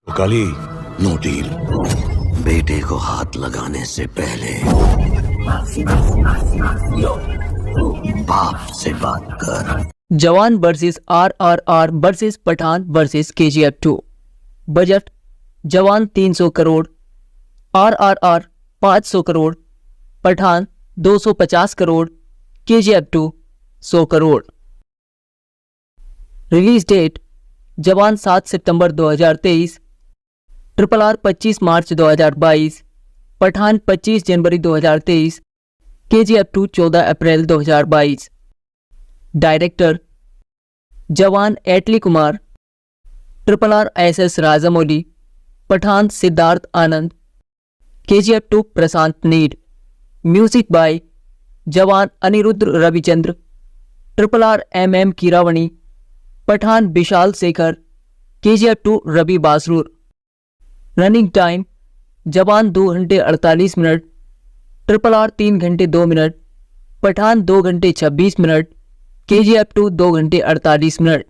काली, no deal. बेटे को हाथ लगाने से पहले बाप से बात कर। Jawan versus RRR versus Pathaan versus KGF 2। Budget Jawan 300 crore, RRR 500 crore, Pathaan 250 crore, KGF 2 100 crore. Release date Jawan 7 सितंबर 2023, RRR 25 मार्च 2022, पठान 25 जनवरी 2023, KGF 2 14 अप्रैल 2022। Director Jawan Atlee Kumar, RRR SS Rajamouli, Pathaan Siddharth Anand, KGF 2 Prashanth Neel. Music by Jawan Anirudh Ravichander, RRR MM Keeravani, Pathaan Vishal Shekhar, KGF 2 Ravi बासरूर। Running time जवान 2 घंटे 48 मिनट, RRR 3 घंटे 2 मिनट, पठान 2 घंटे 26 मिनट, KGF 2 2 घंटे 48 minute.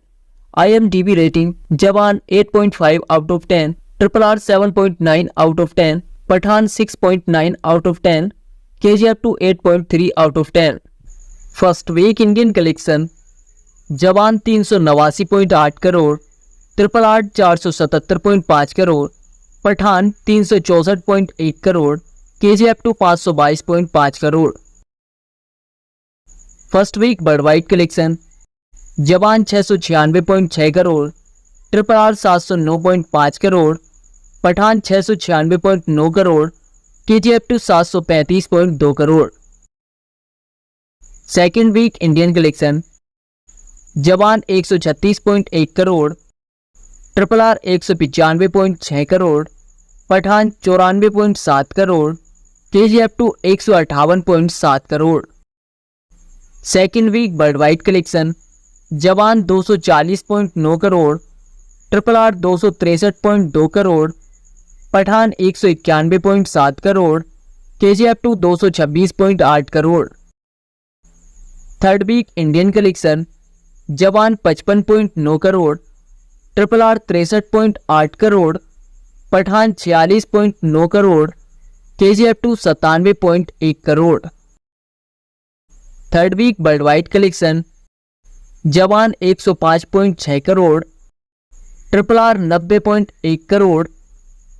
IMDb rating Jawan 8.5 out of 10, RRR 7.9 out of 10, Pathaan 6.9 out of 10, KGF 2 8.3 out of 10। First week Indian collection Jawan 389.8 crore, RRR 477.5 crore, Pathaan 364.1 crore, KGF 2 522.5 crore. First week worldwide collection Jawan 696.6 crore, RRR 709.5 crore, Pathaan 696.9 crore, KGF 2 735.2 crore. Second week Indian collection Jawan 136.1 crore, RRR 195.6 crore, Pathaan 94.7 crore, KGF 2 158.7 crore. Second week worldwide collection Jawan 240.9 crore, RRR 263.2 crore, Pathaan 191.7 crore, KGF 2 226.8 crore. Third week Indian collection Jawan 55.9 crore, RRR 63.8 crore, Pathaan 46.9 crore, KGF 2 97.1 crore. Third week worldwide collection Jawan 105.6 crore, RRR 90.1 crore,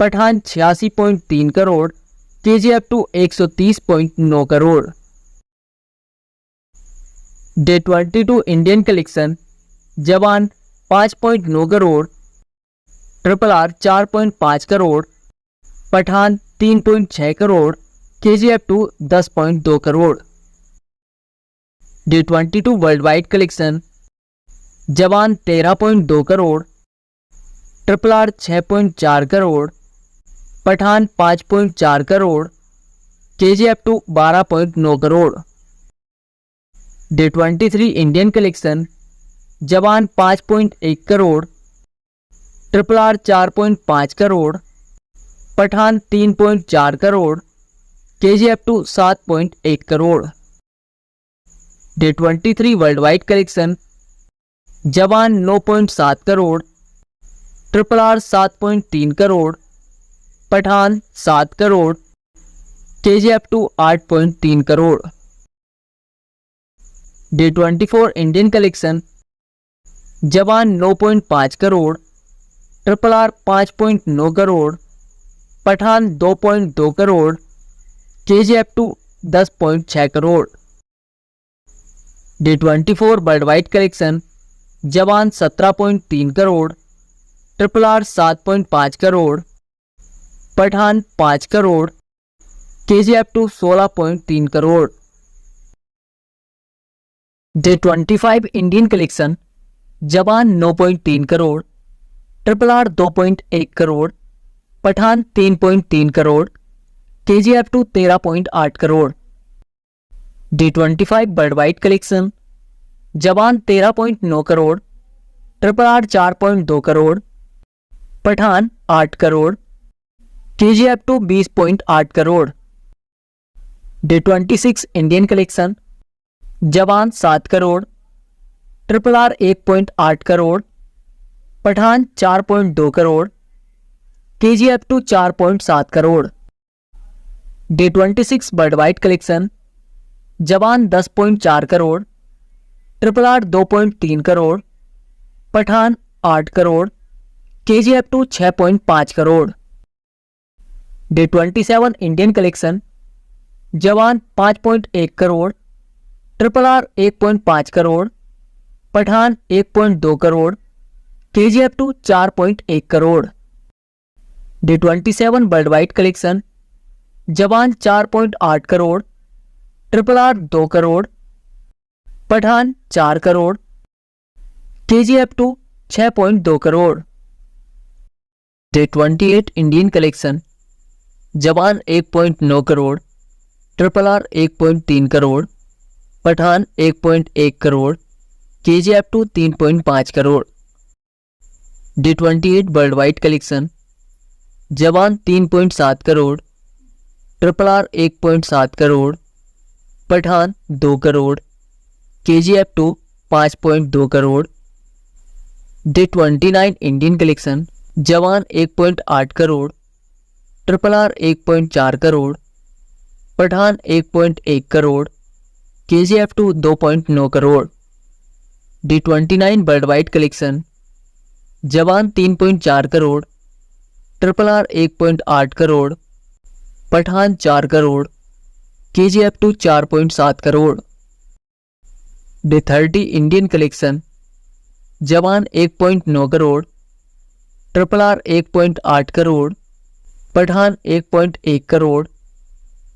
Pathaan 86.3 crore, KGF 2 130.9 crore. Day 22 Indian collection Jawan 5.9 crore, RRR 4.5 crore, Pathaan 3.6 crore, KGF 2 10.2 crore. Day 22 worldwide collection Jawan 13.2 crore, RRR 6.4 crore, Pathaan 5.4 crore, KGF 2 12.9 crore. Day 23 Indian collection Jawan 5.1 crore, RRR 4.5 crore, Pathaan 3.4 crore, KGF 2 7.1 crore. Day 23 worldwide collection Jawan 9.7 crore, RRR 7.3 crore, Pathaan 7 crore, KGF 2 8.3 crore. Day 24 Indian collection Jawan 9.5 crore, RRR 5.9 crore, Pathaan 2.2 crore, KGF 2 10.6 crore. Day 24 worldwide collection Jawan 17.3 crore, RRR 7.5 crore, Pathaan 5 crore, KGF 2 16.3 crore. Day 25 Indian collection Jawan 9.3 crore, RRR 2.1 crore, Pathaan 3.3 crore, KGF 2 13.8 crore. Day 25 worldwide collection Jawan 13.9 crore, RRR 4.2 crore, Pathaan 8 crore, KGF 2 20.8 crore. Day 26 Indian collection Jawan 7 crore, RRR 1.8 crore, Pathaan 4.2 crore, KGF2 4.7 crore. Day 26 world wide collection, Jawan 10.4 crore, RRR 2.3 crore, Pathaan 8 crore, KGF2 6.5 crore. Day 27 Indian collection, Jawan 5.1 crore, RRR 1.5 crore, Pathaan 1.2 crore, KGF2 4.1 crore. Day 27 world wide collection, Jawan 4.8 crore, RRR 2 crore, Pathaan 4 crore, KGF2 6.2 crore. Day 28 Indian collection, Jawan 1.9 crore, RRR 1.3 crore, Pathaan 1.1 crore, KGF2 3.5 crore. Day 28 world wide collection, Jawan 3.7 crore, RRR 1.7 crore, Pathaan 2 crore, KGF2 5.2 crore. Day 29 Indian collection, Jawan 1.8 crore, RRR 1.4 crore, Pathaan 1.1 crore, KGF2 2.9 crore. Day 29 world wide collection, Jawan 3.4 crore, RRR 1.8 crore, Pathaan 4 crore, KGF2 4.7 crore. Day 30 Indian collection, Jawan 1.9 crore, RRR 1.8 crore, Pathaan 1.1 crore,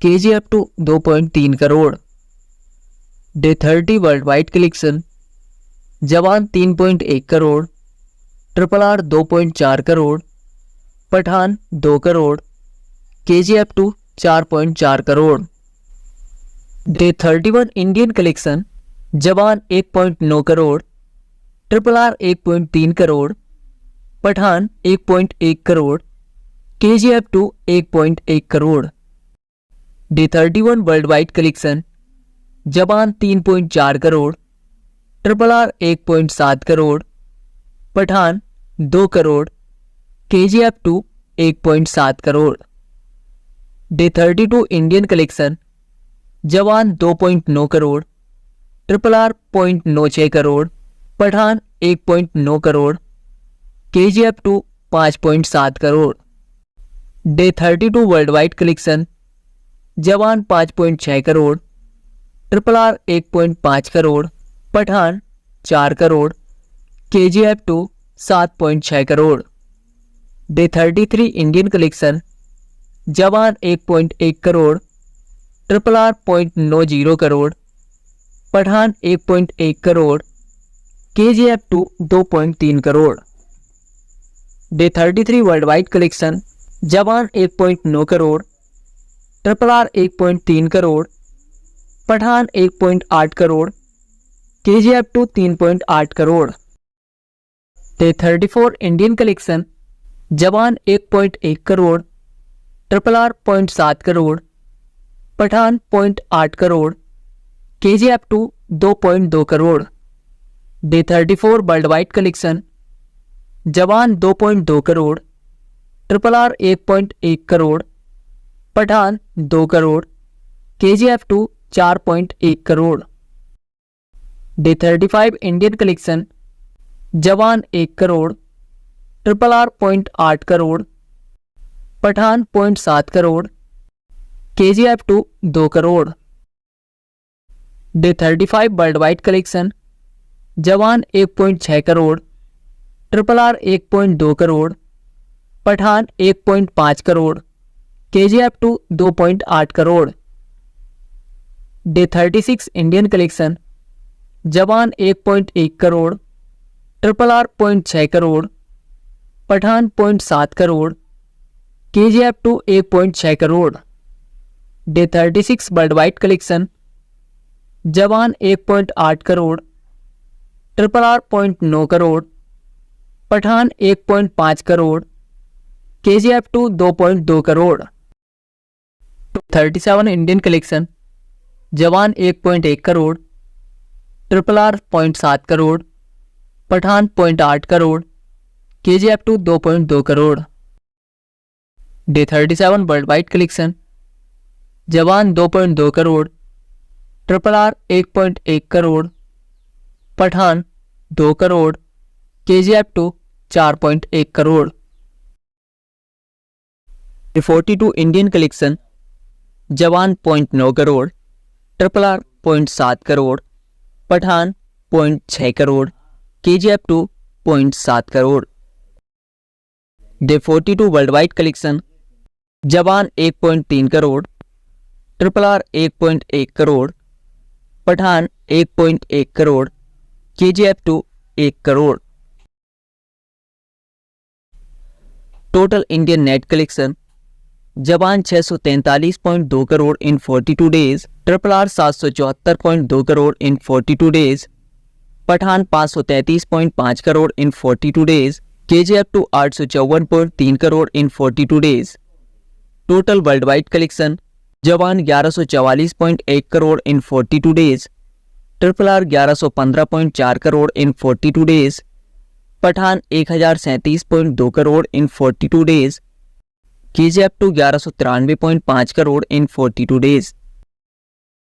KGF2 2.3 crore. Day 30 world wide collection, Jawan 3.1 crore, RRR 2.4 crore, Pathaan 2 crore, KGF2 4.4 crore. Day 31 Indian collection, Jawan 1.9 crore, RRR 1.3 crore, Pathaan 1.1 crore, KGF2 1.1 crore. Day 31 world wide collection, Jawan 3.4 crore, RRR 1.7 crore, Pathaan 2 crore, KGF2 1.7 crore. Day 32 Indian collection, Jawan 2.9 crore, RRR 0.96 crore, Pathaan 1.9 crore, KGF2 5.7 crore. Day 32 world wide collection, Jawan 5.6 crore, RRR 1.5 crore, Pathaan 4 crore, KGF2 7.6 crore. Day 33 Indian collection, Jawan 1.1 crore, RRR 0.90 crore, Pathaan 1.1 crore, KGF2 2.3 crore. Day 33 world wide collection, Jawan 1.9 crore, RRR 1.3 crore, Pathaan 1.8 crore, KGF2 3.8 crore. Day 34 Indian collection, Jawan 1.1 crore, RRR 0.7 crore, Pathaan 0.8 crore, KGF2 2.2 crore. Day 34 world wide collection, Jawan 2.2 crore, RRR 1.1 crore, Pathaan 2 crore, KGF2 4.1 crore. Day 35 Indian collection, Jawan 1 crore, RRR 0.8 crore, Pathaan 0.7 crore, KGF2 2 crore. Day 35 world wide collection, Jawan 1.6 crore, RRR 1.2 crore, Pathaan 1.5 crore, KGF2 2.8 crore. Day 36 Indian collection, Jawan 1.1 crore, RRR 0.6 crore, Pathaan 0.7 crore, KGF2 1.6 crore. Day 36 world wide collection, Jawan 1.8 crore, RRR 0.9 crore, Pathaan 1.5 crore, KGF2 2.2 crore. 37 Indian collection, Jawan 1.1 crore, RRR 0.7 crore, Pathaan 0.8 crore, KGF2 2.2 crore. Day 37 world wide collection. Jawan 2.2 crore, RRR 1.1 crore, Pathaan 2 crore, KGF 2 4.1 crore. Day 42 Indian collection. Jawan 0.9 crore, RRR 0.7 crore, Pathaan 0.6 crore, KGF 2 0.7 crore. Day 42 world wide collection. Jawan 1.3 crore, RRR 1.1 crore, Pathaan 1.1 crore, KGF 2 1 crore. Total Indian net collection. Jawan 643.2 crore in 42 days, RRR 774.2 crore in 42 days, Pathan 533.5 crore in 42 days, KGF 2 854.3 crore in 42 days. Total world wide collection. जवान 1144.1 करोड़ इन 42 days, RRR 1115.4 crore इन 42 days, Pathan 1037.2 crore इन 42 days, KGF 2 1193.5 crore इन 42 days.